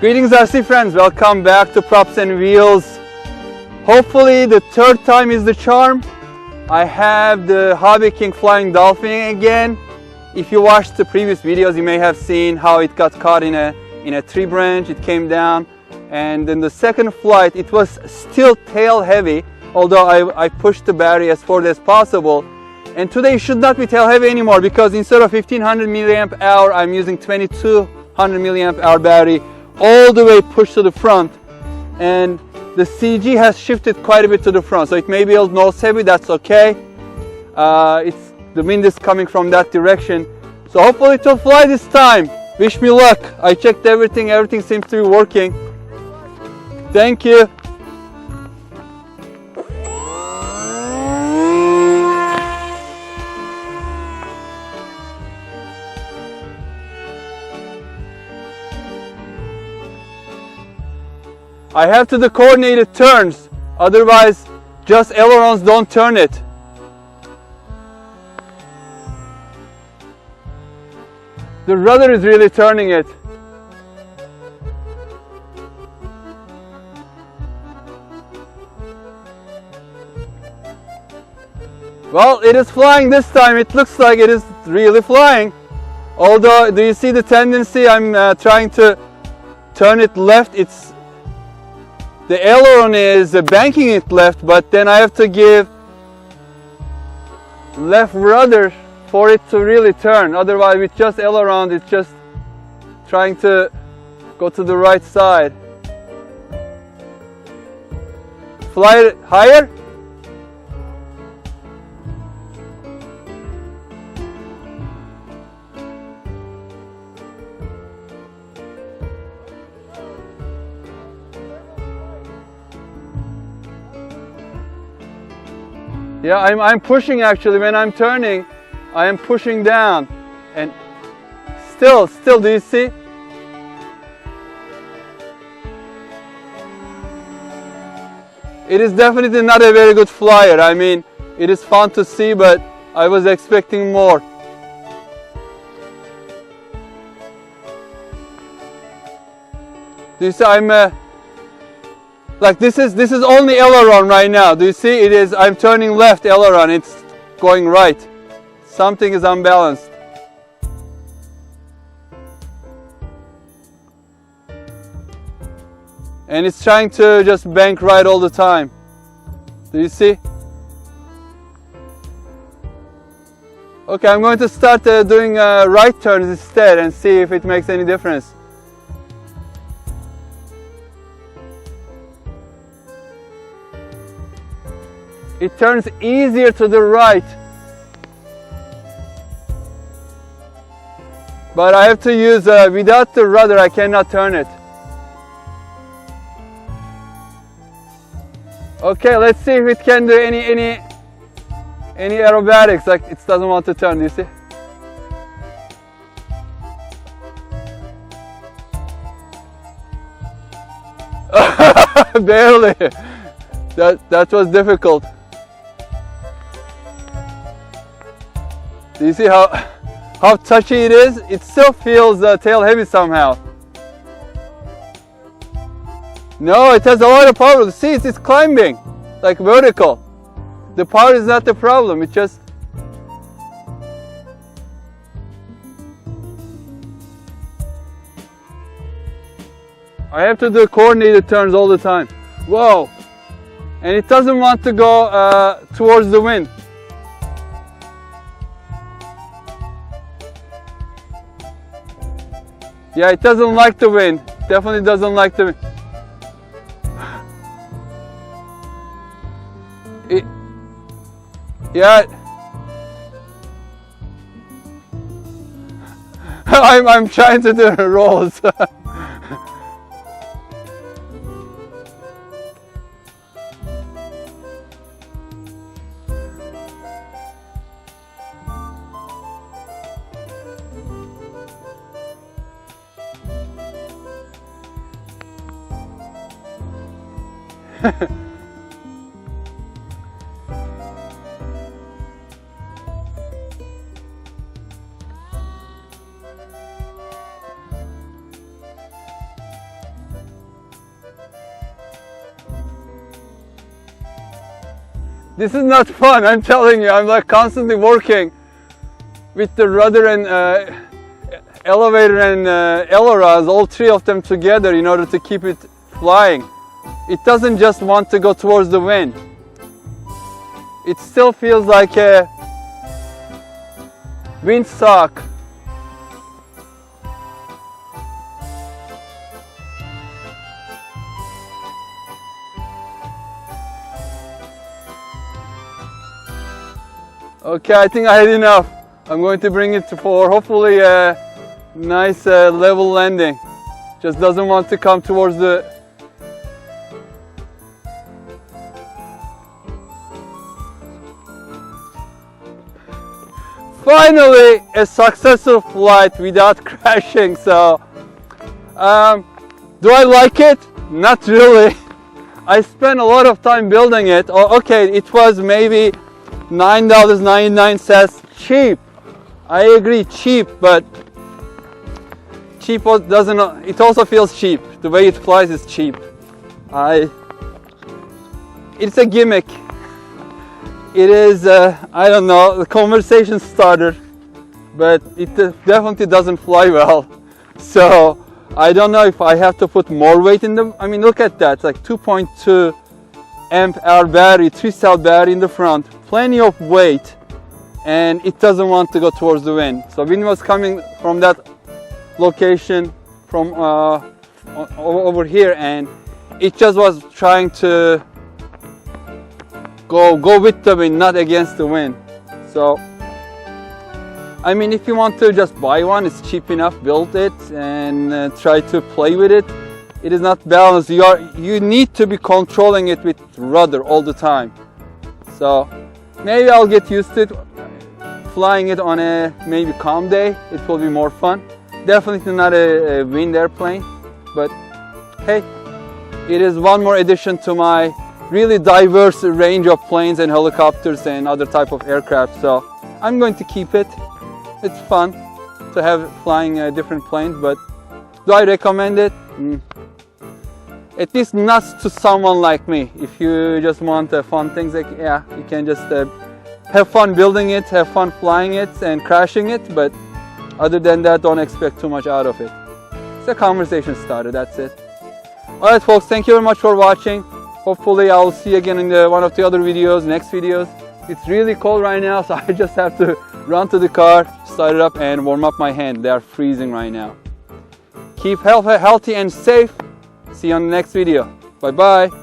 Greetings RC friends, welcome back to Props and Wheels. Hopefully the third time is the charm. I have the HobbyKing Flying Dolphin again. If you watched the previous videos, you may have seen how it got caught in a tree branch. It came down, and in the second flight it was still tail heavy, although I pushed the battery as far as possible. And today it should not be tail heavy anymore, because instead of 1500 milliamp hour, I'm using 2200 milliamp hour battery, all the way pushed to the front, and the CG has shifted quite a bit to the front, so it may be a little nose heavy. That's okay. The wind is coming from that direction, so hopefully it will fly this time. Wish me luck. I checked everything seems to be working. Thank you. I have to do coordinated turns, otherwise just ailerons don't turn it. The rudder is really turning it. Well, it is flying this time. It looks like it is really flying. Although, do you see the tendency? I'm trying to turn it left. The aileron is banking it left, but then I have to give left rudder for it to really turn. Otherwise, with just aileron, it's just trying to go to the right side. Fly it higher. Yeah, I'm pushing actually. When I'm turning, I am pushing down, and still, do you see? It is definitely not a very good flyer. I mean, it is fun to see, but I was expecting more. Do you see? Like this is only aileron right now. Do you see? It is. I'm turning left aileron. It's going right. Something is unbalanced. And it's trying to just bank right all the time. Do you see? Okay, I'm going to start doing right turns instead and see if it makes any difference. It turns easier to the right, but I have to use without the rudder. I cannot turn it. Okay, let's see if it can do any aerobatics. Like, it doesn't want to turn. Do you see? Barely. That was difficult. Do you see how touchy it is? It still feels tail heavy somehow. No, it has a lot of power. See, it's climbing like vertical. The power is not the problem. It just I have to do coordinated turns all the time. Whoa! And it doesn't want to go towards the wind. Yeah, it doesn't like the wind. Definitely doesn't like the wind. Yeah. I'm trying to do rolls. This is not fun, I'm telling you. I'm like constantly working with the rudder and elevator and ailerons, all three of them together in order to keep it flying. It doesn't just want to go towards the wind. It still feels like a windsock. Okay, I think I had enough. I'm going to bring it for hopefully a nice level landing. Just doesn't want to come towards the... Finally, a successful flight without crashing. So, do I like it? Not really. I spent a lot of time building it. Oh, okay, it was maybe $9.99 cheap. I agree, cheap, but cheap doesn't. It also feels cheap. The way it flies is cheap. It's a gimmick. It is, I don't know, the conversation starter, but it definitely doesn't fly well. So I don't know if I have to put more weight in the, I mean, look at that, it's like 2.2 amp hour battery, 3-cell battery in the front, plenty of weight, and it doesn't want to go towards the wind. So wind was coming from that location, from over here, and it just was trying to go with the wind, not against the wind. So I mean, if you want to just buy one, it's cheap enough, build it and try to play with it. It is not balanced. You need to be controlling it with rudder all the time. So maybe I'll get used to it, flying it on a maybe calm day. It will be more fun. Definitely not a wind airplane, but hey, it is one more addition to my really diverse range of planes and helicopters and other type of aircraft. So I'm going to keep it. It's fun to have flying different planes, but do I recommend it? At least not to someone like me. If you just want fun things, like, yeah, you can just have fun building it, have fun flying it and crashing it, but other than that, don't expect too much out of it. It's a conversation starter, that's it. Alright folks, thank you very much for watching. Hopefully I'll see you again in one of the other videos, next videos. It's really cold right now, so I just have to run to the car, start it up and warm up my hand. They are freezing right now. Keep healthy and safe. See you on the next video. Bye bye.